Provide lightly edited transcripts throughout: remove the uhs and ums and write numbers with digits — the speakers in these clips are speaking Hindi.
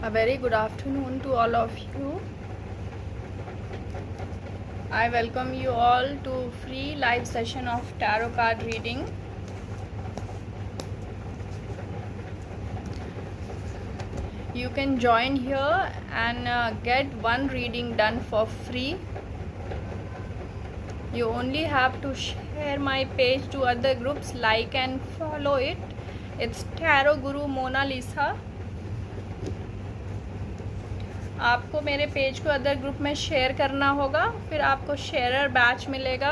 A very good afternoon to all of you. I welcome you all to free live session of tarot card reading. You can join here and get one reading done for free. You only have to share my page to other groups, like and follow it. It's Tarot Guru Mona Lisa. आपको मेरे पेज को अदर ग्रुप में शेयर करना होगा, फिर आपको शेयरर बैच मिलेगा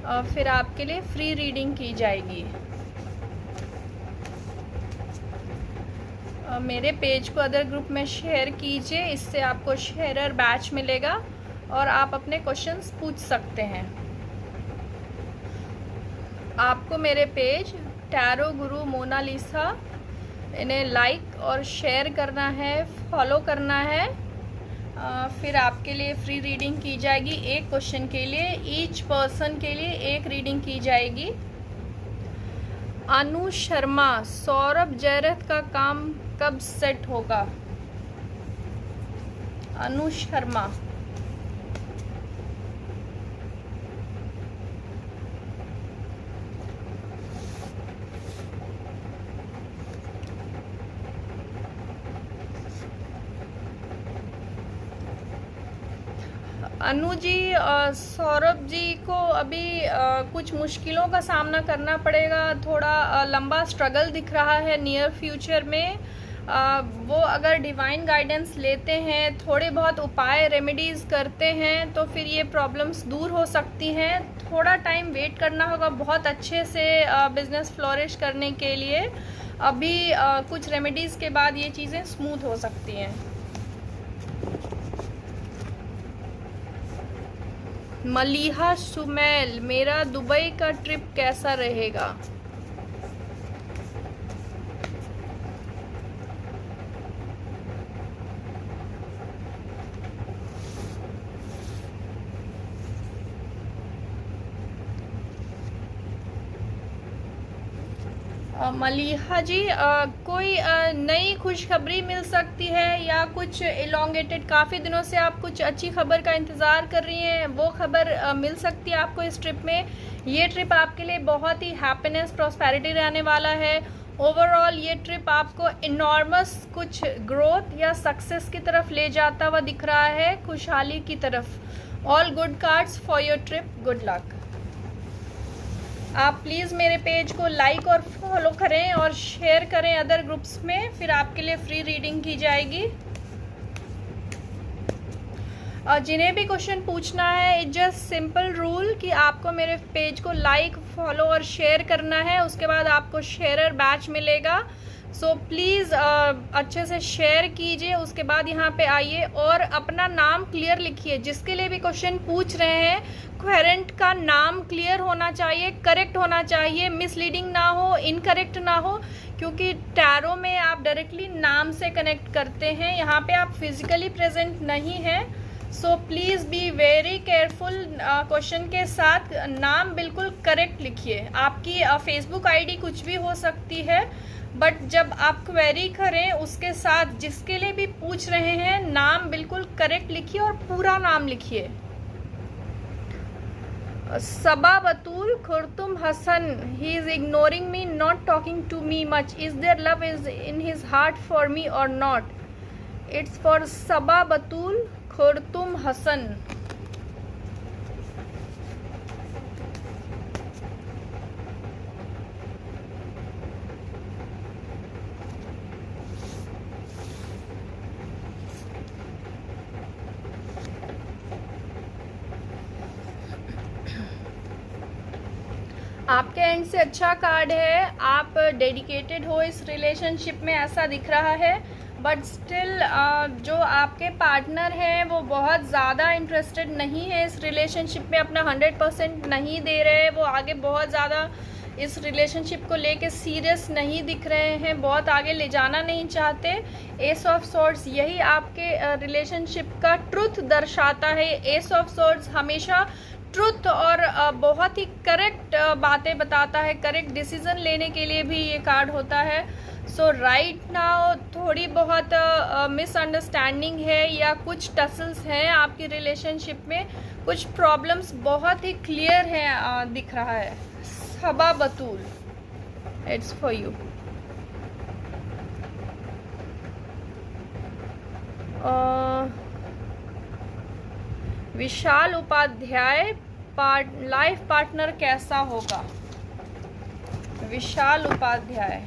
और फिर आपके लिए फ्री रीडिंग की जाएगी। मेरे पेज को अदर ग्रुप में शेयर कीजिए, इससे आपको शेयरर बैच मिलेगा और आप अपने क्वेश्चंस पूछ सकते हैं। आपको मेरे पेज टैरो गुरु मोनालिसा इन्हें लाइक और शेयर करना है, फॉलो करना है, फिर आपके लिए फ्री रीडिंग की जाएगी। एक क्वेश्चन के लिए ईच पर्सन के लिए एक रीडिंग की जाएगी। अनु शर्मा, सौरभ जयरथ का काम कब सेट होगा? अनु शर्मा, अनु जी, सौरभ जी को अभी कुछ मुश्किलों का सामना करना पड़ेगा। थोड़ा लंबा स्ट्रगल दिख रहा है नियर फ्यूचर में। वो अगर डिवाइन गाइडेंस लेते हैं, थोड़े बहुत उपाय रेमेडीज़ करते हैं, तो फिर ये प्रॉब्लम्स दूर हो सकती हैं। थोड़ा टाइम वेट करना होगा बहुत अच्छे से बिज़नेस फ्लोरिश करने के लिए। अभी कुछ रेमेडीज़ के बाद ये चीज़ें स्मूथ हो सकती हैं। मलिहा सुमैल, मेरा दुबई का ट्रिप कैसा रहेगा? मलिहा जी, कोई नई खुशखबरी मिल सकती है या कुछ इलोंगेटेड, काफ़ी दिनों से आप कुछ अच्छी खबर का इंतज़ार कर रही हैं, वो खबर मिल सकती है आपको इस ट्रिप में। ये ट्रिप आपके लिए बहुत ही हैप्पीनेस, प्रॉस्पेरिटी रहने वाला है। ओवरऑल ये ट्रिप आपको इनॉर्मस कुछ ग्रोथ या सक्सेस की तरफ ले जाता हुआ दिख रहा है, खुशहाली की तरफ। All good cards for your trip, good luck. आप प्लीज़ मेरे पेज को लाइक और फॉलो करें और शेयर करें अदर ग्रुप्स में, फिर आपके लिए फ्री रीडिंग की जाएगी। और जिन्हें भी क्वेश्चन पूछना है, इट्स जस्ट सिंपल रूल कि आपको मेरे पेज को लाइक, फॉलो और शेयर करना है। उसके बाद आपको शेयरर बैच मिलेगा। सो प्लीज़ अच्छे से शेयर कीजिए। उसके बाद यहाँ पे आइए और अपना नाम क्लियर लिखिए। जिसके लिए भी क्वेश्चन पूछ रहे हैं, क्वेरेंट का नाम क्लियर होना चाहिए, करेक्ट होना चाहिए, मिसलीडिंग ना हो, इनकरेक्ट ना हो, क्योंकि टैरो में आप डायरेक्टली नाम से कनेक्ट करते हैं। यहाँ पे आप फिजिकली प्रेजेंट नहीं हैं। So please be very careful. Question के साथ नाम बिल्कुल करेक्ट लिखिए। आपकी फेसबुक आईडी कुछ भी हो सकती है, बट जब आप क्वेरी करें उसके साथ जिसके लिए भी पूछ रहे हैं, नाम बिल्कुल करेक्ट लिखिए और पूरा नाम लिखिए। Saba Batool, Khurtum Hasan, he is ignoring me, not talking to me much, is there love is in his heart for me और not? It's for Saba Batool, Khurtum Hasan. आपके एंड से अच्छा कार्ड है। आप डेडिकेटेड हो इस रिलेशनशिप में, ऐसा दिख रहा है। बट स्टिल जो आपके पार्टनर हैं वो बहुत ज़्यादा इंटरेस्टेड नहीं है इस रिलेशनशिप में, अपना 100% नहीं दे रहे। वो आगे बहुत ज़्यादा इस रिलेशनशिप को लेके सीरियस नहीं दिख रहे हैं, बहुत आगे ले जाना नहीं चाहते। एस ऑफ सॉर्ड्स यही आपके रिलेशनशिप का ट्रुथ दर्शाता है। एस ऑफ सॉर्ड्स हमेशा ट्रुथ और बहुत ही करेक्ट बातें बताता है, करेक्ट डिसीजन लेने के लिए भी ये कार्ड होता है। सो राइट नाउ थोड़ी बहुत मिसअंडरस्टैंडिंग है या कुछ टसल्स हैं आपकी रिलेशनशिप में, कुछ प्रॉब्लम्स बहुत ही क्लियर हैं, दिख रहा है। Saba Batool, it's for you. Vishal Upadhyay, life partner कैसा होगा? विशाल उपाध्याय,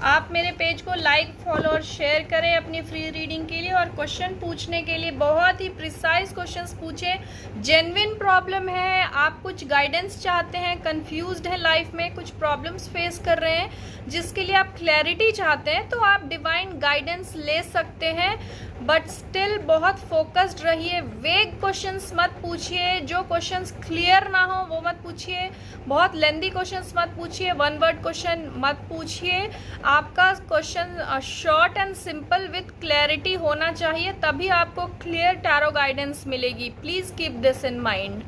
आप मेरे पेज को लाइक, फॉलो और शेयर करें अपनी फ्री रीडिंग के लिए, और क्वेश्चन पूछने के लिए बहुत ही प्रिसाइज क्वेश्चंस पूछें। जेन्युइन प्रॉब्लम है, आप कुछ गाइडेंस चाहते हैं, कंफ्यूज्ड हैं लाइफ में, कुछ प्रॉब्लम्स फेस कर रहे हैं जिसके लिए आप क्लैरिटी चाहते हैं, तो आप डिवाइन गाइडेंस ले सकते हैं। बट स्टिल बहुत फोकस्ड रहिए, वेग क्वेश्चंस मत पूछिए, जो क्वेश्चंस क्लियर ना हो वो मत पूछिए, बहुत लेंदी क्वेश्चंस मत पूछिए, वन वर्ड क्वेश्चन मत पूछिए। आपका question short and simple with clarity होना चाहिए, तभी आपको क्लियर टैरो गाइडेंस मिलेगी। Please keep this in mind.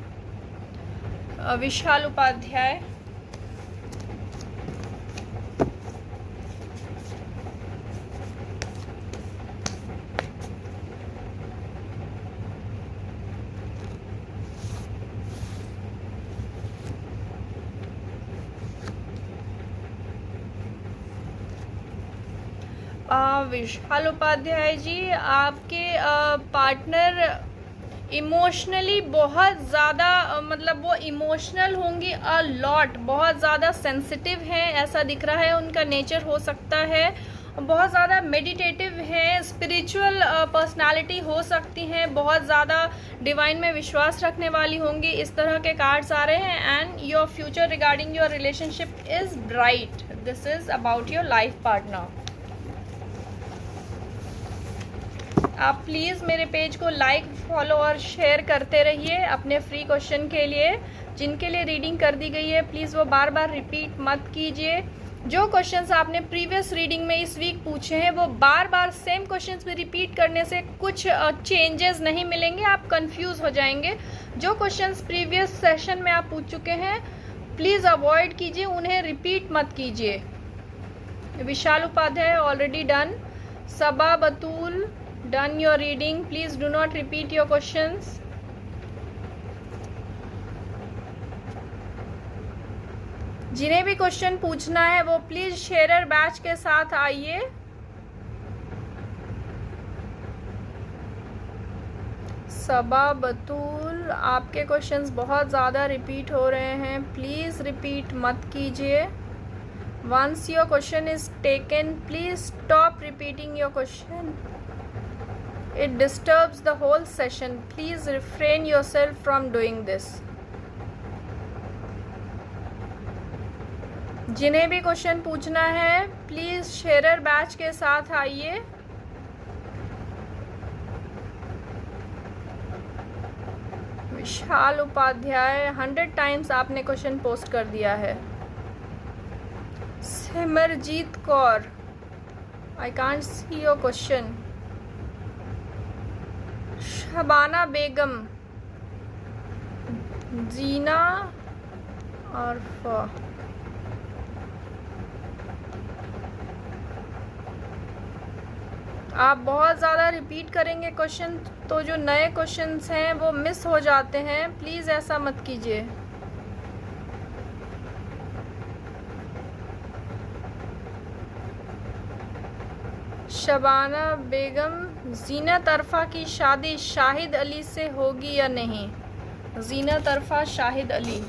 Vishal Upadhyay, Vishal Upadhyay ji, आपके पार्टनर इमोशनली बहुत ज़्यादा मतलब वो इमोशनल होंगी अ लॉट, बहुत ज़्यादा सेंसिटिव हैं ऐसा दिख रहा है, उनका नेचर हो सकता है। बहुत ज़्यादा मेडिटेटिव है, स्पिरिचुअल पर्सनालिटी हो सकती हैं, बहुत ज़्यादा डिवाइन में विश्वास रखने वाली होंगी, इस तरह के कार्ड्स आ रहे हैं। And your future regarding your relationship is bright, this is about your life partner. आप प्लीज़ मेरे पेज को लाइक, फॉलो और शेयर करते रहिए अपने फ्री क्वेश्चन के लिए। जिनके लिए रीडिंग कर दी गई है प्लीज़ वो बार बार रिपीट मत कीजिए। जो क्वेश्चंस आपने प्रीवियस रीडिंग में इस वीक पूछे हैं वो बार बार सेम क्वेश्चंस में रिपीट करने से कुछ चेंजेस नहीं मिलेंगे, आप कंफ्यूज हो जाएंगे। जो क्वेश्चंस प्रीवियस सेशन में आप पूछ चुके हैं प्लीज़ अवॉइड कीजिए, उन्हें रिपीट मत कीजिए। Vishal Upadhyay already done. Saba Batool, done your reading, please do not repeat your questions। जिन्हें भी क्वेश्चन पूछना है वो प्लीज शेयरर बैच के साथ आइए। सबा बतूल, आपके क्वेश्चंस बहुत ज़्यादा रिपीट हो रहे हैं, प्लीज़ रिपीट मत कीजिए। Once your question is taken please stop repeating your question, it disturbs the whole session, please refrain yourself from doing this। जिन्हें भी क्वेश्चन पूछना है प्लीज शेयरर बैच के साथ आइए। विशाल उपाध्याय, 100 टाइम्स आपने क्वेश्चन पोस्ट कर दिया है। Simarjeet Kaur, I can't see your question. Shabana Begum, जीना और आप बहुत ज़्यादा रिपीट करेंगे क्वेश्चन तो जो नए क्वेश्चंस हैं वो मिस हो जाते हैं, प्लीज़ ऐसा मत कीजिए। शबाना बेगम, जीनत अरफा की शादी शाहिद अली से होगी या नहीं? जीनत अरफा, शाहिद अली।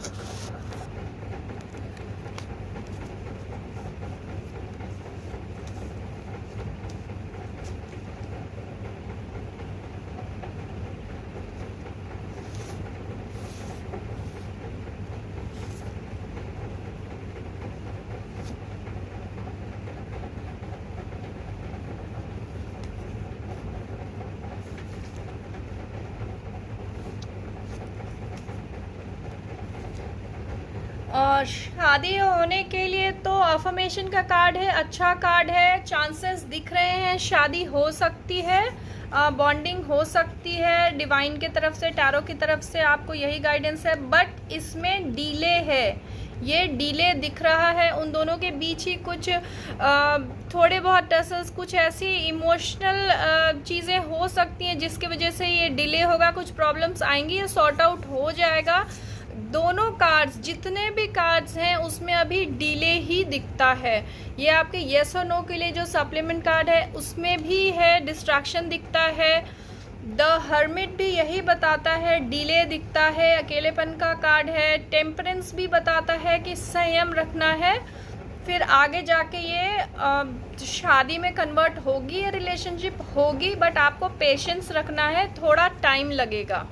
और शादी होने के लिए तो अफर्मेशन का कार्ड है, अच्छा कार्ड है, चांसेस दिख रहे हैं, शादी हो सकती है, बॉन्डिंग हो सकती सकती है, डिवाइन की तरफ से, टैरो की तरफ से आपको यही गाइडेंस है, बट इसमें डिले है, ये डिले दिख रहा है। उन दोनों के बीच ही कुछ थोड़े बहुत टसल्स, कुछ ऐसी इमोशनल चीज़ें हो सकती हैं जिसकी वजह से ये डिले होगा, कुछ प्रॉब्लम्स आएंगी, ये सॉर्ट आउट हो जाएगा। दोनों कार्ड्स, जितने भी कार्ड्स हैं उसमें अभी डिले ही दिखता है। ये आपके येस और नो के लिए जो सप्लीमेंट कार्ड है उसमें भी है, डिस्ट्रैक्शन दिखता है। द हर्मिट भी यही बताता है, डिले दिखता है, अकेलेपन का कार्ड है। टेम्परेंस भी बताता है कि संयम रखना है, फिर आगे जाके ये शादी में कन्वर्ट होगी, ये रिलेशनशिप होगी, बट आपको पेशेंस रखना है, थोड़ा टाइम लगेगा।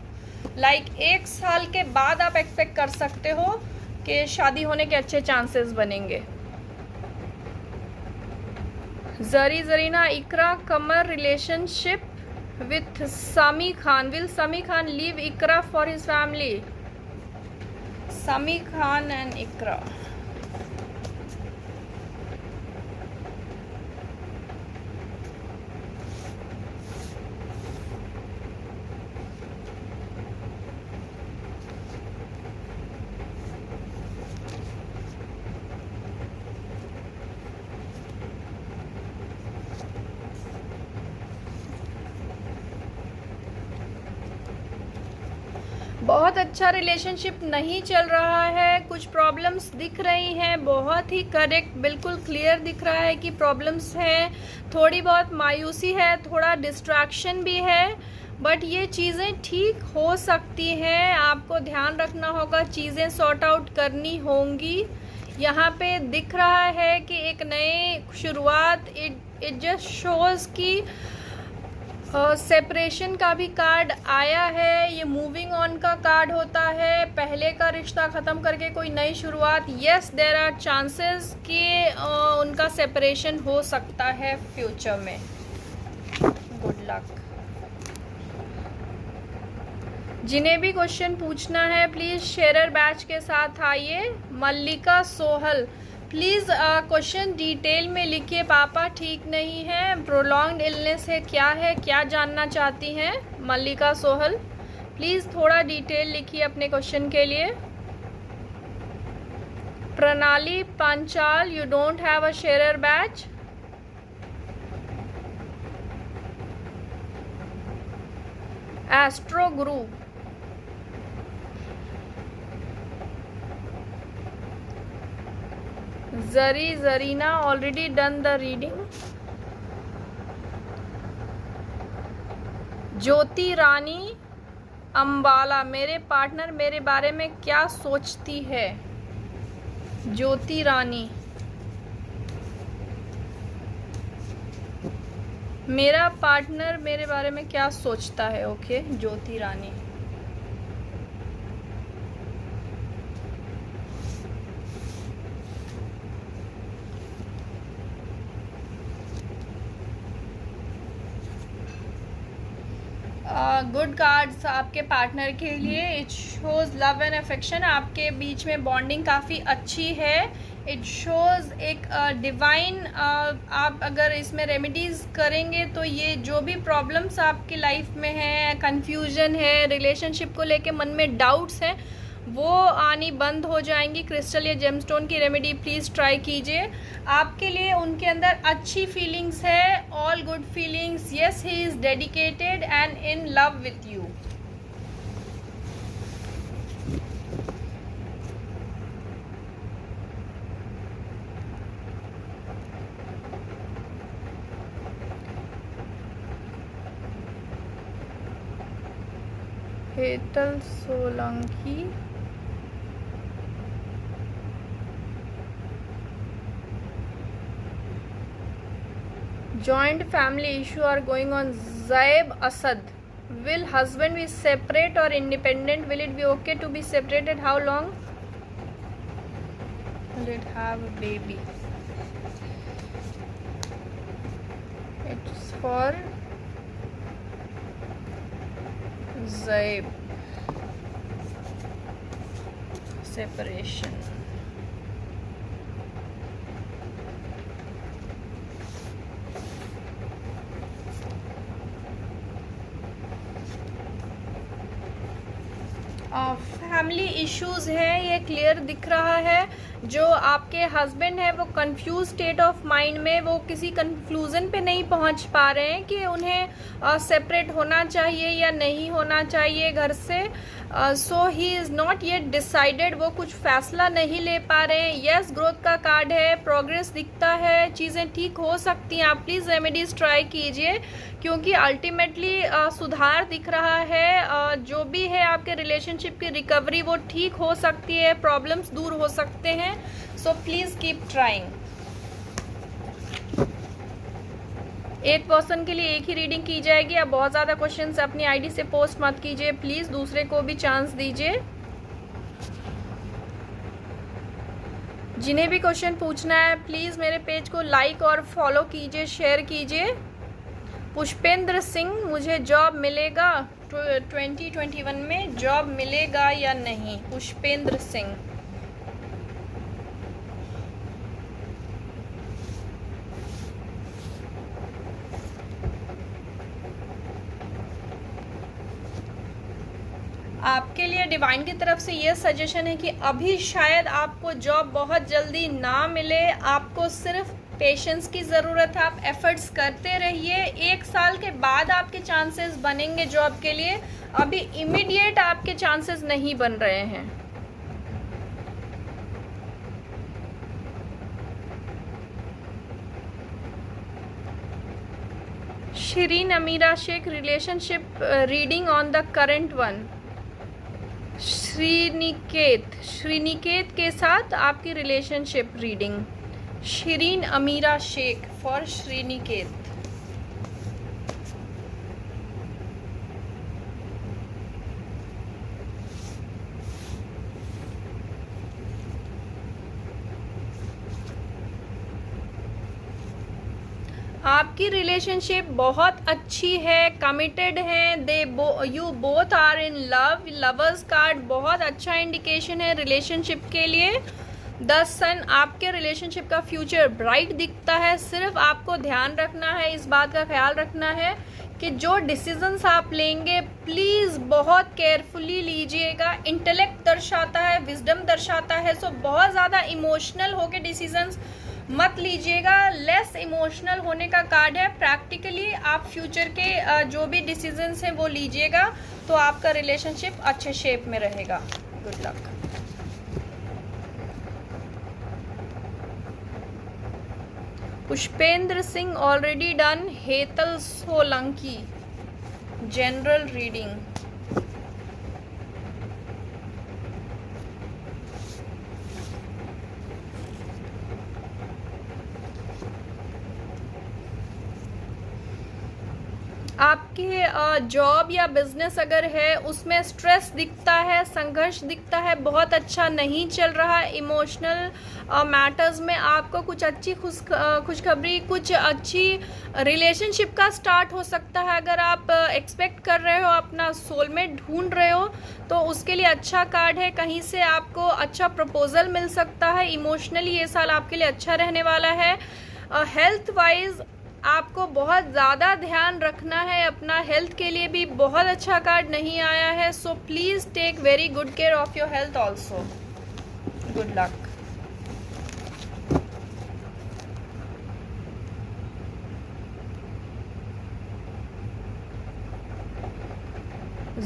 लाइक 1 साल के बाद आप एक्सपेक्ट कर सकते हो कि शादी होने के अच्छे चांसेस बनेंगे। जरीना इकरा कमर relationship with Sami Khan. Will Sami Khan leave Ikra for his family? Sami Khan and Ikra. बहुत अच्छा रिलेशनशिप नहीं चल रहा है, कुछ प्रॉब्लम्स दिख रही हैं, बहुत ही करेक्ट, बिल्कुल क्लियर दिख रहा है कि प्रॉब्लम्स हैं, थोड़ी बहुत मायूसी है, थोड़ा डिस्ट्रैक्शन भी है, बट ये चीज़ें ठीक हो सकती हैं। आपको ध्यान रखना होगा, चीज़ें सॉर्ट आउट करनी होंगी। यहाँ पे दिख रहा है कि एक नई शुरुआत, इट जस्ट शोज़ की सेपरेशन का भी कार्ड आया है, ये मूविंग ऑन का कार्ड होता है, पहले का रिश्ता ख़त्म करके कोई नई शुरुआत। येस, देयर आर चांसेस कि उनका सेपरेशन हो सकता है फ्यूचर में। Good luck. जिन्हें भी क्वेश्चन पूछना है प्लीज़ शेयरर बैच के साथ आइए। मल्लिका सोहल, प्लीज़ क्वेश्चन डिटेल में लिखिए। पापा ठीक नहीं है, प्रोलॉन्ग्ड इलनेस है, क्या जानना चाहती हैं मल्लिका सोहल? प्लीज़ थोड़ा डिटेल लिखिए अपने क्वेश्चन के लिए। Pranali Panchal, you don't have a sharer batch. Astro guru, Zarina already done the reading. Jyoti Rani Ambala, मेरे पार्टनर मेरे बारे में क्या सोचती है? ज्योति रानी, मेरा पार्टनर मेरे बारे में क्या सोचता है? ओके ज्योति रानी, गुड कार्ड्स आपके पार्टनर के लिए। It shows love and affection, आपके बीच में बॉन्डिंग काफ़ी अच्छी है। इट शोज़ एक डिवाइन, आप अगर इसमें रेमेडीज़ करेंगे तो ये जो भी प्रॉब्लम्स आपकी लाइफ में है, कंफ्यूजन है, रिलेशनशिप को लेके मन में डाउट्स हैं, वो आनी बंद हो जाएंगी। क्रिस्टल या जेमस्टोन की रेमेडी प्लीज़ ट्राई कीजिए। आपके लिए उनके अंदर अच्छी फीलिंग्स है, all good feelings. Yes, he is dedicated and in love with you. Hetal Solanki, joint family issue are going on. Zaib Asad, will husband be separate or independent? Will it be okay to be separated? How long will it have a baby? It's for Zaib, separation. Issues हैं ये क्लियर दिख रहा है। जो आपके हस्बैंड है वो कंफ्यूज स्टेट ऑफ माइंड में, वो किसी कंक्लूजन पे नहीं पहुंच पा रहे हैं कि उन्हें सेपरेट होना चाहिए या नहीं होना चाहिए घर से। So he is not yet decided, वो कुछ फैसला नहीं ले पा रहे हैं। यस, ग्रोथ का कार्ड है, प्रोग्रेस दिखता है, चीज़ें ठीक हो सकती हैं। आप प्लीज़ रेमेडीज ट्राई कीजिए क्योंकि अल्टीमेटली सुधार दिख रहा है। जो भी है आपके रिलेशनशिप की रिकवरी वो ठीक हो सकती है, प्रॉब्लम्स दूर हो सकते हैं। So please keep trying. एक पर्सन के लिए एक ही रीडिंग की जाएगी। आप बहुत ज़्यादा क्वेश्चंस अपनी आईडी से पोस्ट मत कीजिए प्लीज़, दूसरे को भी चांस दीजिए। जिन्हें भी क्वेश्चन पूछना है प्लीज़ मेरे पेज को लाइक और फॉलो कीजिए, शेयर कीजिए। पुष्पेंद्र सिंह, मुझे जॉब मिलेगा 2021 में, जॉब मिलेगा या नहीं? पुष्पेंद्र सिंह, आपके लिए डिवाइन की तरफ से ये सजेशन है कि अभी शायद आपको जॉब बहुत जल्दी ना मिले। आपको सिर्फ पेशेंस की ज़रूरत है। आप एफर्ट्स करते रहिए, 1 साल के बाद आपके चांसेस बनेंगे जॉब के लिए। अभी इमीडिएट आपके चांसेस नहीं बन रहे हैं। Shirin Amira Shaikh, relationship reading on the current one. Shriniket के साथ आपकी relationship reading. Shirin Amira Shaikh for Shriniket. आपकी रिलेशनशिप बहुत अच्छी है, कमिटेड हैं, you both are in love. Lovers card बहुत अच्छा इंडिकेशन है रिलेशनशिप के लिए। 10 सन, आपके रिलेशनशिप का फ्यूचर ब्राइट दिखता है। सिर्फ आपको ध्यान रखना है, इस बात का ख्याल रखना है कि जो डिसीजंस आप लेंगे प्लीज़ बहुत केयरफुली लीजिएगा। इंटेलेक्ट दर्शाता है, विजडम दर्शाता है, सो बहुत ज़्यादा इमोशनल होके डिसीजंस मत लीजिएगा। लेस इमोशनल होने का कार्ड है। प्रैक्टिकली आप फ्यूचर के जो भी डिसीजंस हैं वो लीजिएगा तो आपका रिलेशनशिप अच्छे शेप में रहेगा। Good luck. Pushpendra Singh already done. Hetal Solanki, general reading. आपके जॉब या बिजनेस अगर है उसमें स्ट्रेस दिखता है, संघर्ष दिखता है, बहुत अच्छा नहीं चल रहा। इमोशनल मैटर्स में आपको कुछ अच्छी खुशखबरी, कुछ अच्छी रिलेशनशिप का स्टार्ट हो सकता है। अगर आप एक्सपेक्ट कर रहे हो, अपना सोलमेट ढूंढ रहे हो तो उसके लिए अच्छा कार्ड है। कहीं से आपको अच्छा प्रपोजल मिल सकता है। इमोशनली ये साल आपके लिए अच्छा रहने वाला है। हेल्थ वाइज आपको बहुत ज़्यादा ध्यान रखना है। अपना हेल्थ के लिए भी बहुत अच्छा कार्ड नहीं आया है। So please take very good care of your health also. Good luck.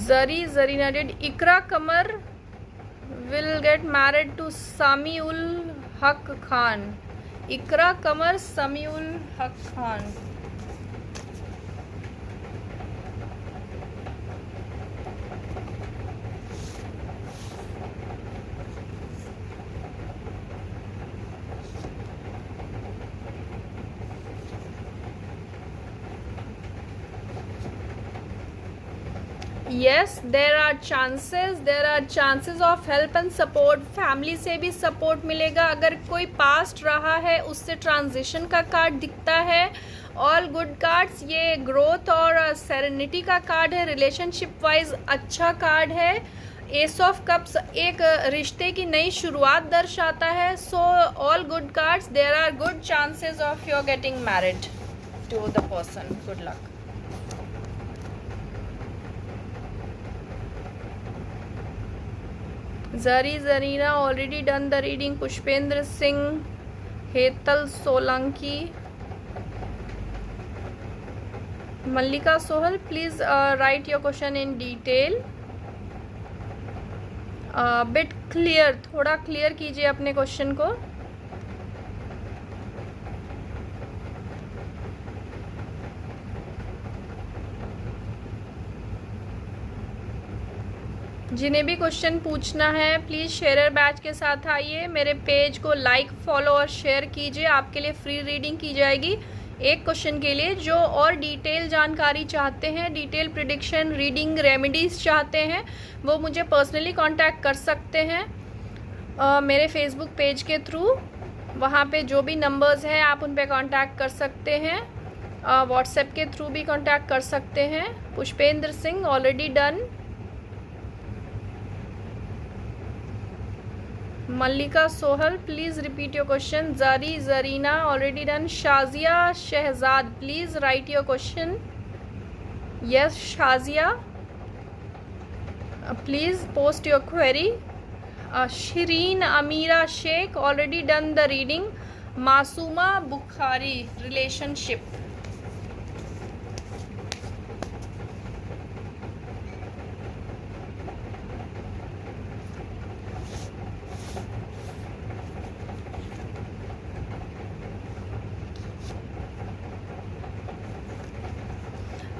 Zari नडेड, Iqra Qamar will get married to Samiul Haq Khan. Iqra Qamar, Samiul Haq Khan. yes, there are chances of help and support. Family से भी सपोर्ट मिलेगा। अगर कोई पास्ट रहा है उससे ट्रांजिशन का कार्ड दिखता है। All good cards. ये ग्रोथ और सेरेनिटी का कार्ड है। रिलेशनशिप वाइज अच्छा कार्ड है। एस ऑफ कप्स एक रिश्ते की नई शुरुआत दर्शाता है। So all good cards, there are good chances of your getting married to the person. Good luck. Zari Zarina already done the reading. Pushpendra Singh, Hetal Solanki, Mallika Sohal, please write your question in detail. Bit clear, थोड़ा क्लियर कीजिए अपने क्वेश्चन को. जिन्हें भी क्वेश्चन पूछना है प्लीज़ शेयरर बैच के साथ आइए. मेरे पेज को लाइक, फॉलो और शेयर कीजिए. आपके लिए फ्री रीडिंग की जाएगी एक क्वेश्चन के लिए. जो और डिटेल जानकारी चाहते हैं, डिटेल प्रिडिक्शन, रीडिंग, रेमेडीज़ चाहते हैं, वो मुझे पर्सनली कांटेक्ट कर सकते हैं मेरे फेसबुक पेज के थ्रू. वहाँ पे जो भी नंबर्स हैं आप उन पे कांटेक्ट कर सकते हैं. व्हाट्सएप के थ्रू भी कांटेक्ट कर सकते हैं. Pushpendra Singh already done. Mallika Sohal, please repeat your question. Zari Zarina already done. Shazia Shahzad, please write your question. Yes Shazia, please post your query. Shirin Amira Sheikh already done the reading. Masooma Bukhari, relationship.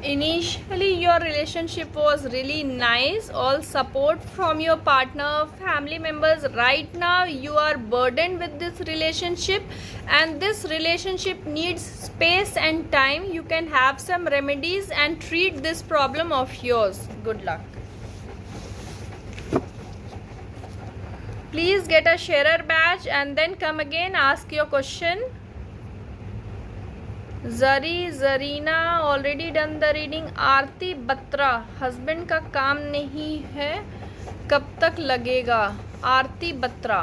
Initially your relationship was really nice, all support from your partner, family members. Right now you are burdened with this relationship and this relationship needs space and time. You can have some remedies and treat this problem of yours. Good luck. Please get a sharer badge and then come again, ask your question. Zari Zarina already done the reading. Aarti Batra, husband का काम नहीं है, कब तक लगेगा? आरती बत्रा.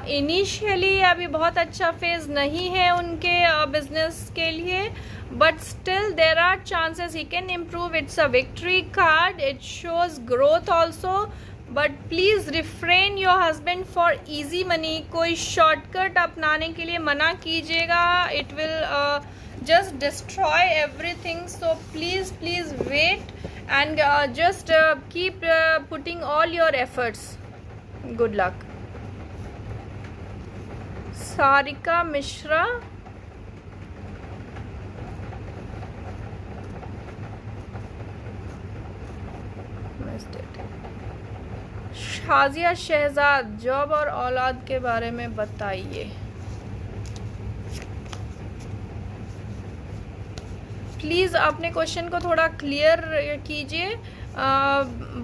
इनिशियली अभी बहुत अच्छा फेज नहीं है उनके बिजनेस के लिए, but still there are chances he can improve. It's a victory card, it shows growth also, but please refrain your husband for easy money. कोई shortcut अपनाने के लिए मना कीजिएगा. It will just destroy everything. So please wait and just keep putting all your efforts. Good luck. Sarika Mishra, Shazia Shahzad, job और औलाद के बारे में बताइए. प्लीज़ अपने क्वेश्चन को थोड़ा क्लियर कीजिए.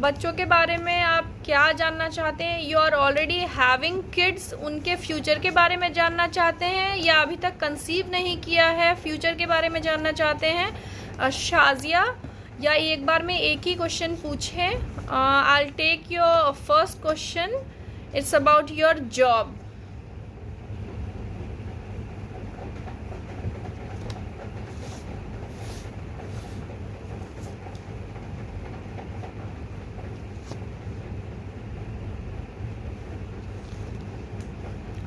बच्चों के बारे में आप क्या जानना चाहते हैं? You are already having kids, उनके फ्यूचर के बारे में जानना चाहते हैं या अभी तक कंसीव नहीं किया है, फ्यूचर के बारे में जानना चाहते हैं? शाजिया, या एक बार में एक ही क्वेश्चन पूछें. I'll take your first question. It's about your job.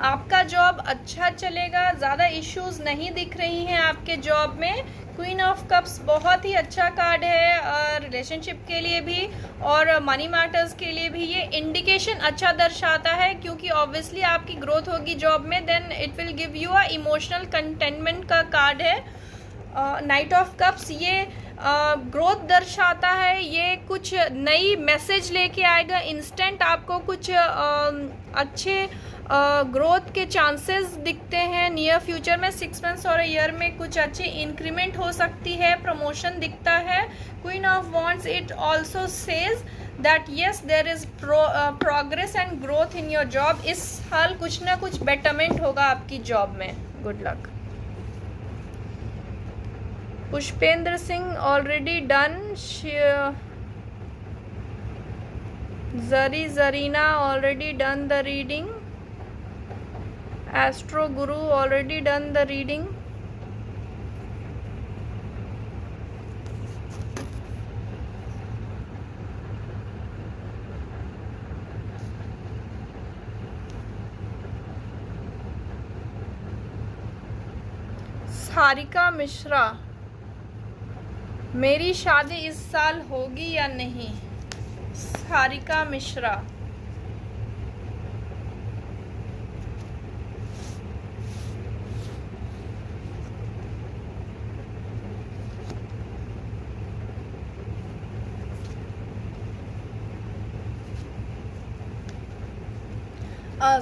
आपका जॉब अच्छा चलेगा, ज़्यादा इश्यूज नहीं दिख रही हैं आपके जॉब में. क्वीन ऑफ कप्स बहुत ही अच्छा कार्ड है रिलेशनशिप के लिए भी और मनी मैटर्स के लिए भी. ये इंडिकेशन अच्छा दर्शाता है क्योंकि ऑब्वियसली आपकी ग्रोथ होगी जॉब में, then it will give you a emotional containment का कार्ड है. नाइट ऑफ कप्स ये ग्रोथ दर्शाता है, ये कुछ नई मैसेज लेके आएगा इंस्टेंट. आपको कुछ अच्छे ग्रोथ के चांसेस दिखते हैं नियर फ्यूचर में. 6 मंथ्स और ईयर में कुछ अच्छी इंक्रीमेंट हो सकती है, प्रमोशन दिखता है. Queen of wands, it also says that yes there is progress and growth in your job. इस साल कुछ ना कुछ बेटरमेंट होगा आपकी जॉब में. Good luck. Pushpendra Singh already done. Zarina already done the reading. Astro Guru already done the reading. Sarika Mishra, मेरी शादी इस साल होगी या नहीं? सारिका मिश्रा,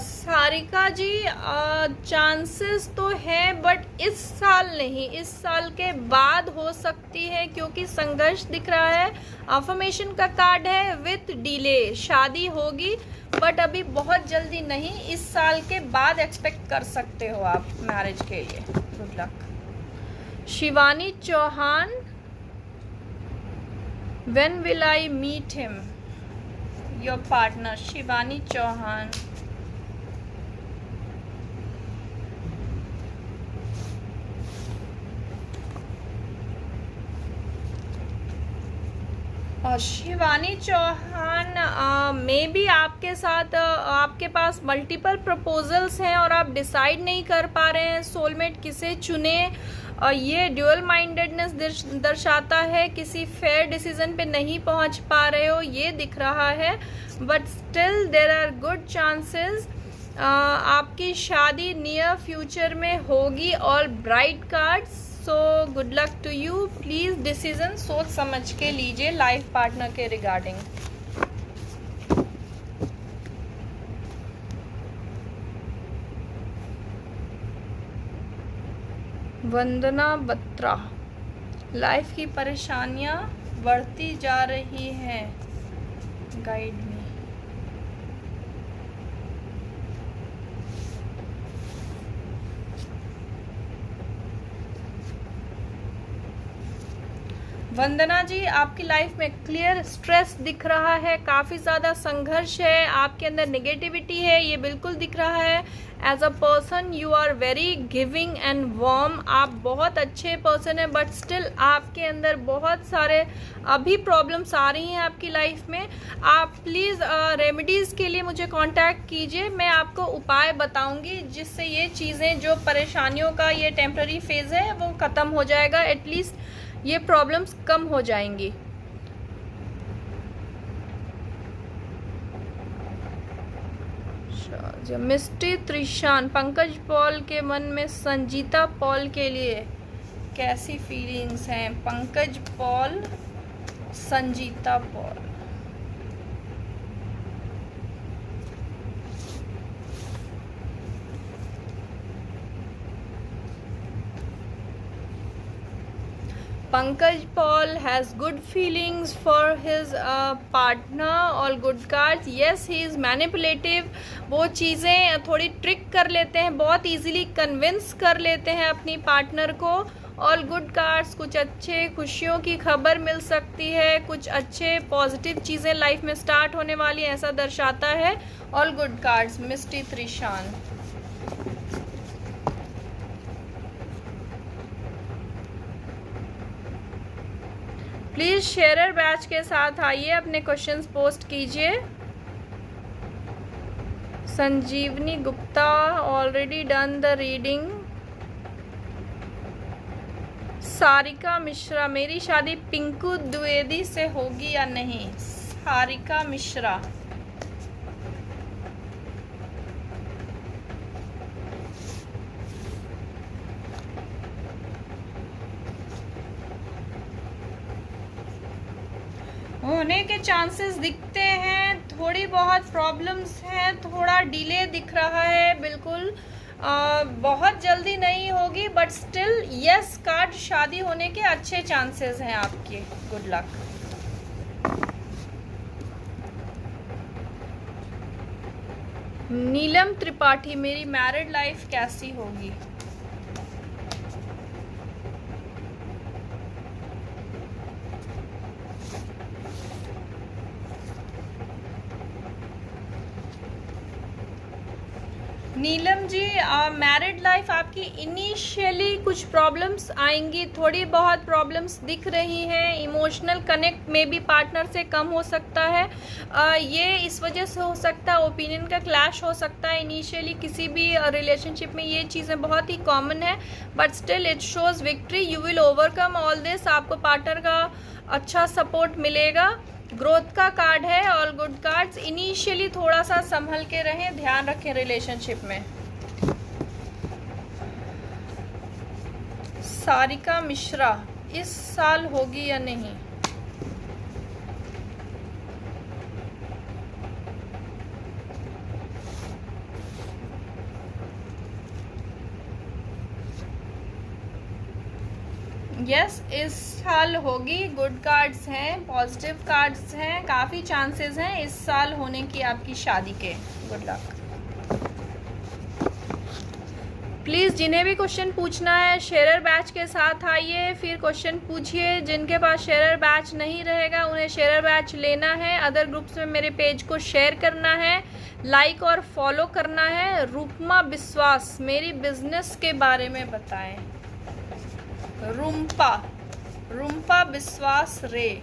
सारिका जी, चांसेस तो है बट इस साल नहीं, इस साल के बाद हो सकती है, क्योंकि संघर्ष दिख रहा है। अफर्मेशन का कार्ड है विथ डिले। शादी होगी बट अभी बहुत जल्दी नहीं, इस साल के बाद एक्सपेक्ट कर सकते हो आप मैरिज के लिए। Good luck. Shivani Chauhan, when will I meet him your partner? Shivani Chauhan, Shivani Chauhan, maybe आपके साथ आपके पास मल्टीपल प्रपोजल्स हैं और आप डिसाइड नहीं कर पा रहे हैं सोलमेट किसे चुने। ये ड्यूअल माइंडेडनेस दर्शाता है, किसी फेयर डिसीजन पे नहीं पहुंच पा रहे हो, ये दिख रहा है। But still there are good chances. आपकी शादी नियर फ्यूचर में होगी। All bright cards, so good luck to you. Please decision सोच समझ के लीजिए लाइफ पार्टनर के रिगार्डिंग। वंदना बत्रा, लाइफ की परेशानियां बढ़ती जा रही हैं, गाइड मी। वंदना जी, आपकी लाइफ में क्लियर स्ट्रेस दिख रहा है, काफ़ी ज़्यादा संघर्ष है, आपके अंदर नेगेटिविटी है, ये बिल्कुल दिख रहा है। As a person you are very giving and warm, आप बहुत अच्छे पर्सन हैं, बट स्टिल आपके अंदर बहुत सारे अभी प्रॉब्लम्स आ रही हैं आपकी लाइफ में। आप प्लीज़ रेमेडीज़ के लिए मुझे कांटेक्ट कीजिए, मैं आपको उपाय बताऊंगी जिससे ये चीज़ें, जो परेशानियों का ये टेम्पररी फेज़ है, वो ख़त्म हो जाएगा। एटलीस्ट ये प्रॉब्लम्स कम हो जाएंगी। मिस्टी त्रिशान, पंकज पॉल के मन में संजीता पॉल के लिए कैसी फीलिंग्स हैं? Pankaj Paul, Sanjita Paul. Pankaj Paul has good feelings for his partner, all good cards. Yes, he is manipulative. वो चीज़ें थोड़ी ट्रिक कर लेते हैं, बहुत इजीली कन्विंस कर लेते हैं अपनी पार्टनर को। ऑल गुड कार्ड्स, कुछ अच्छे खुशियों की खबर मिल सकती है, कुछ अच्छे पॉजिटिव चीज़ें लाइफ में स्टार्ट होने वाली हैं, ऐसा दर्शाता है। All good cards, Misty Trishan. Please sharer batch के साथ आइए, अपने क्वेश्चंस पोस्ट कीजिए। Sanjeevani Gupta, already done the reading. Sarika Mishra, मेरी शादी पिंकू द्विवेदी से होगी या नहीं? सारिका मिश्रा, होने के चांसेस दिखते हैं, थोड़ी बहुत प्रॉब्लम्स हैं, थोड़ा डिले दिख रहा है, बिल्कुल बहुत जल्दी नहीं होगी, बट स्टिल यस कार्ड, शादी होने के अच्छे चांसेस हैं आपके। Good luck. नीलम त्रिपाठी, मेरी मैरिड लाइफ कैसी होगी? नीलम जी, मैरिड लाइफ आपकी इनिशियली कुछ प्रॉब्लम्स आएंगी, थोड़ी बहुत प्रॉब्लम्स दिख रही हैं, इमोशनल कनेक्ट में भी पार्टनर से कम हो सकता है। ये इस वजह से हो सकता है, ओपिनियन का क्लैश हो सकता है इनिशियली किसी भी रिलेशनशिप में, ये चीज़ें बहुत ही कॉमन है, but still it shows victory, you will overcome all this. आपको पार्टनर का अच्छा सपोर्ट मिलेगा, ग्रोथ का कार्ड है, ऑल गुड कार्ड्स। इनिशियली थोड़ा सा संभल के रहें, ध्यान रखें रिलेशनशिप में। सारिका मिश्रा, इस साल होगी या नहीं? यस, इस साल होगी। गुड कार्ड्स हैं, पॉजिटिव कार्ड्स हैं, काफ़ी चांसेस हैं इस साल होने की आपकी शादी के। Good luck. प्लीज़ जिन्हें भी क्वेश्चन पूछना है शेयरर बैच के साथ आइए, फिर क्वेश्चन पूछिए। जिनके पास शेयरर बैच नहीं रहेगा उन्हें शेयरर बैच लेना है, अदर ग्रुप्स में मेरे पेज को शेयर करना है, लाइक और फॉलो करना है। रूपमा विश्वास, मेरी बिजनेस के बारे में बताएं। रूम्पा विश्वास रे,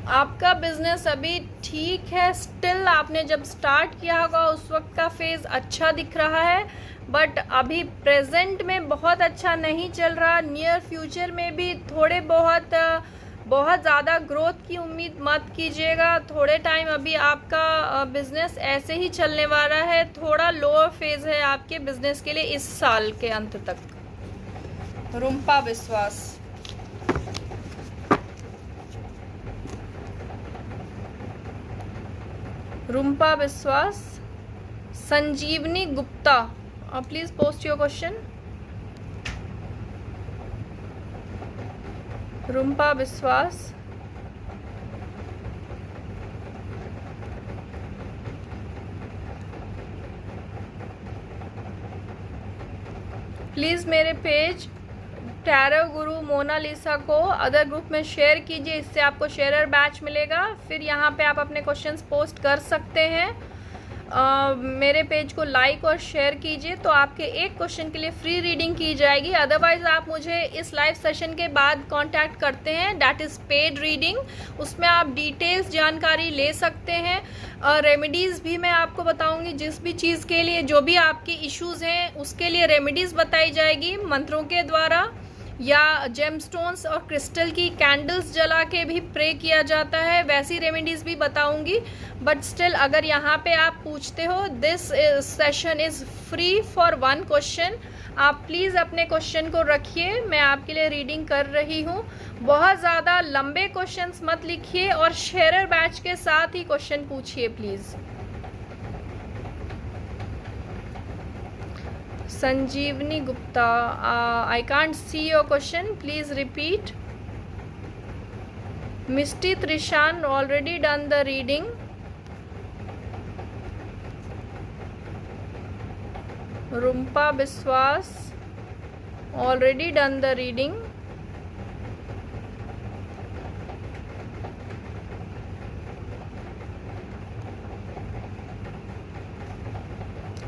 आपका बिजनेस अभी ठीक है, स्टिल आपने जब स्टार्ट किया होगा उस वक्त का फेज अच्छा दिख रहा है, बट अभी प्रेजेंट में बहुत अच्छा नहीं चल रहा। नियर फ्यूचर में भी थोड़े बहुत ज़्यादा ग्रोथ की उम्मीद मत कीजिएगा। थोड़े टाइम अभी आपका बिजनेस ऐसे ही चलने वाला है, थोड़ा लोअर फेज है आपके बिजनेस के लिए इस साल के अंत तक। Rumpa Biswas. Rumpa Biswas. Sanjeevani Gupta, please post your question. Rumpa Biswas. Please मेरे पेज टैरो गुरु मोनालिसा को अदर ग्रुप में शेयर कीजिए, इससे आपको शेयरर बैच मिलेगा। फिर यहाँ पे आप अपने क्वेश्चंस पोस्ट कर सकते हैं। मेरे पेज को लाइक और शेयर कीजिए तो आपके एक क्वेश्चन के लिए फ्री रीडिंग की जाएगी। अदरवाइज आप मुझे इस लाइव सेशन के बाद कांटेक्ट करते हैं, दैट इज़ पेड रीडिंग। उसमें आप डिटेल्स जानकारी ले सकते हैं। रेमेडीज़ भी मैं आपको बताऊंगी, जिस भी चीज़ के लिए जो भी आपकी इश्यूज़ हैं उसके लिए रेमेडीज़ बताई जाएगी मंत्रों के द्वारा, या जेमस्टोन्स और क्रिस्टल की कैंडल्स जला के भी प्रे किया जाता है, वैसी रेमेडीज़ भी बताऊंगी। बट स्टिल अगर यहाँ पे आप पूछते हो, this session is free for one question. आप प्लीज़ अपने क्वेश्चन को रखिए, मैं आपके लिए रीडिंग कर रही हूँ। बहुत ज़्यादा लंबे क्वेश्चंस मत लिखिए और शेयरर बैच के साथ ही क्वेश्चन पूछिए please. Sanjeevani Gupta, I can't see your question, please repeat. Misty Trishan, already done the reading. Rumpa Biswas, already done the reading.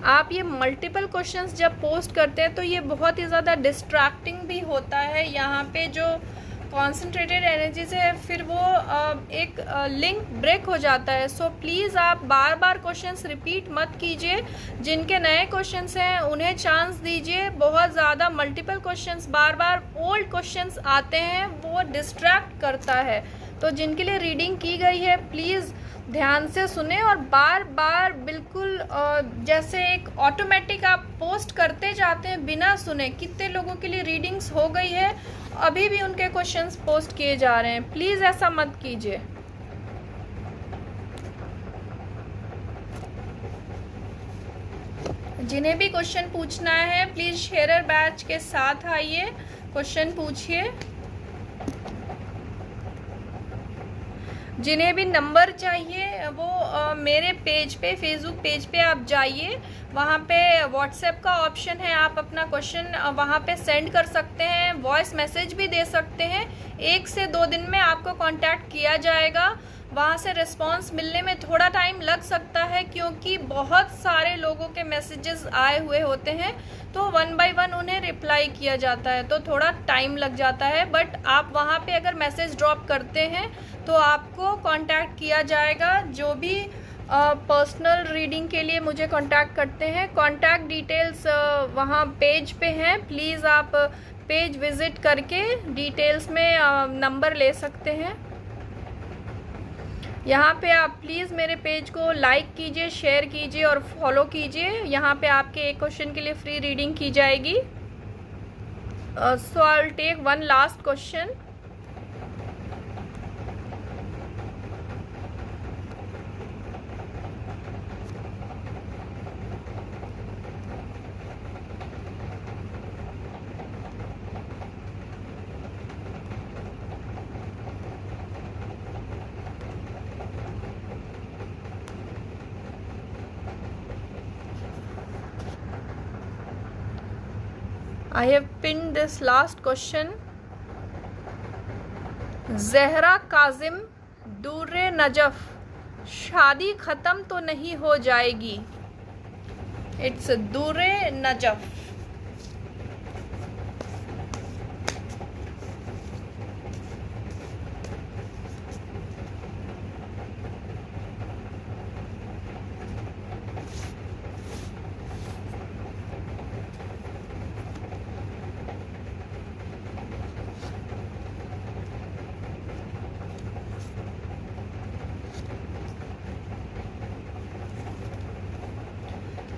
आप ये मल्टीपल क्वेश्चंस जब पोस्ट करते हैं तो ये बहुत ही ज़्यादा डिस्ट्रैक्टिंग भी होता है। यहाँ पे जो कॉन्सेंट्रेटेड एनर्जी से फिर वो एक लिंक ब्रेक हो जाता है। सो प्लीज़ आप बार बार क्वेश्चंस रिपीट मत कीजिए। जिनके नए क्वेश्चंस हैं उन्हें चांस दीजिए। बहुत ज़्यादा मल्टीपल क्वेश्चंस बार बार ओल्ड क्वेश्चंस आते हैं, वो डिस्ट्रैक्ट करता है। तो जिनके लिए रीडिंग की गई है प्लीज़ ध्यान से सुने और बार बार बिल्कुल जैसे एक ऑटोमेटिक आप पोस्ट करते जाते हैं बिना सुने। कितने लोगों के लिए रीडिंग्स हो गई है, अभी भी उनके क्वेश्चंस पोस्ट किए जा रहे हैं। प्लीज़ ऐसा मत कीजिए। जिन्हें भी क्वेश्चन पूछना है प्लीज़ शेयरर बैच के साथ आइए, क्वेश्चन पूछिए। जिन्हें भी नंबर चाहिए वो मेरे पेज पे, फेसबुक पेज पे आप जाइए, वहाँ पे व्हाट्सएप का ऑप्शन है, आप अपना क्वेश्चन वहाँ पे सेंड कर सकते हैं, वॉइस मैसेज भी दे सकते हैं। 1 से 2 दिन में आपको कांटेक्ट किया जाएगा। वहाँ से रिस्पांस मिलने में थोड़ा टाइम लग सकता है क्योंकि बहुत सारे लोगों के मैसेजेस आए हुए होते हैं, तो 1 बाय 1 उन्हें रिप्लाई किया जाता है, तो थोड़ा टाइम लग जाता है। बट आप वहाँ पे अगर मैसेज ड्रॉप करते हैं तो आपको कांटेक्ट किया जाएगा। जो भी पर्सनल रीडिंग के लिए मुझे कांटेक्ट करते हैं, कांटेक्ट डिटेल्स वहाँ पेज पे हैं। प्लीज़ आप पेज विज़िट करके डिटेल्स में नंबर ले सकते हैं। यहाँ पे आप प्लीज़ मेरे पेज को लाइक कीजिए, शेयर कीजिए और फॉलो कीजिए। यहाँ पे आपके एक क्वेश्चन के लिए फ्री रीडिंग की जाएगी। So I will take one last question. I have pinned this last question. Zahra Kazim Dure Najaf, शादी ख़त्म तो नहीं हो जाएगी। इट्स दूरे नजफ।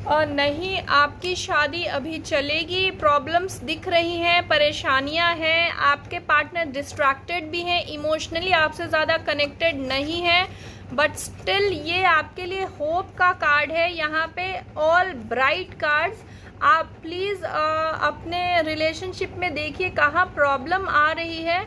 और नहीं, आपकी शादी अभी चलेगी। प्रॉब्लम्स दिख रही हैं, परेशानियां हैं, आपके पार्टनर डिस्ट्रैक्टेड भी हैं, इमोशनली आपसे ज़्यादा कनेक्टेड नहीं है, बट स्टिल ये आपके लिए होप का कार्ड है। यहाँ पे ऑल ब्राइट कार्ड्स। आप प्लीज़ अपने रिलेशनशिप में देखिए कहाँ प्रॉब्लम आ रही है।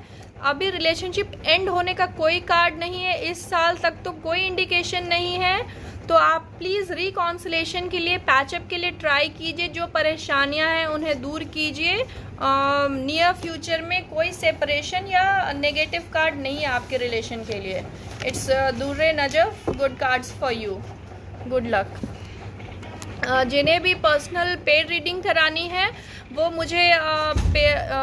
अभी रिलेशनशिप एंड होने का कोई कार्ड नहीं है, इस साल तक तो कोई इंडिकेशन नहीं है। तो आप प्लीज़ रिकॉन्सिलेशन के लिए, पैचअप के लिए ट्राई कीजिए। जो परेशानियां हैं उन्हें दूर कीजिए। नियर फ्यूचर में कोई सेपरेशन या नेगेटिव कार्ड नहीं है आपके रिलेशन के लिए। इट्स दूरे Najaf, good cards for you, good luck. जिन्हें भी पर्सनल पेड रीडिंग करानी है वो मुझे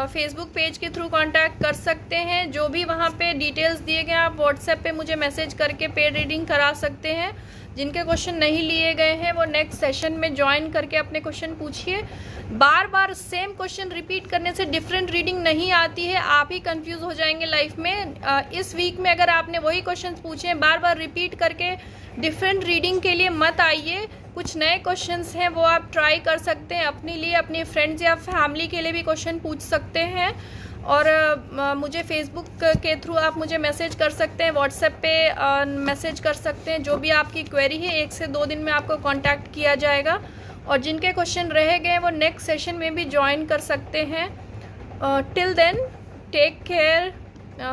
फेसबुक पेज के थ्रू कांटेक्ट कर सकते हैं। जो भी वहाँ पे डिटेल्स दिए गए आप व्हाट्सएप पे मुझे मैसेज करके पेड रीडिंग करा सकते हैं। जिनके क्वेश्चन नहीं लिए गए हैं वो नेक्स्ट सेशन में ज्वाइन करके अपने क्वेश्चन पूछिए। बार बार सेम क्वेश्चन रिपीट करने से डिफरेंट रीडिंग नहीं आती है, आप ही कंफ्यूज हो जाएंगे लाइफ में। इस वीक में अगर आपने वही क्वेश्चन पूछे हैं बार बार रिपीट करके, डिफरेंट रीडिंग के लिए मत आइए। कुछ नए क्वेश्चंस हैं वो आप ट्राई कर सकते हैं अपने लिए, अपने फ्रेंड्स या फैमिली के लिए भी क्वेश्चन पूछ सकते हैं। और मुझे फेसबुक के थ्रू आप मुझे मैसेज कर सकते हैं, व्हाट्सएप पे मैसेज कर सकते हैं। जो भी आपकी क्वेरी है 1 से 2 दिन में आपको कांटेक्ट किया जाएगा। और जिनके क्वेश्चन रह गए वो नेक्स्ट सेशन में भी ज्वाइन कर सकते हैं। Till then take care,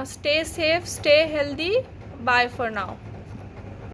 stay safe, stay healthy, bye for now.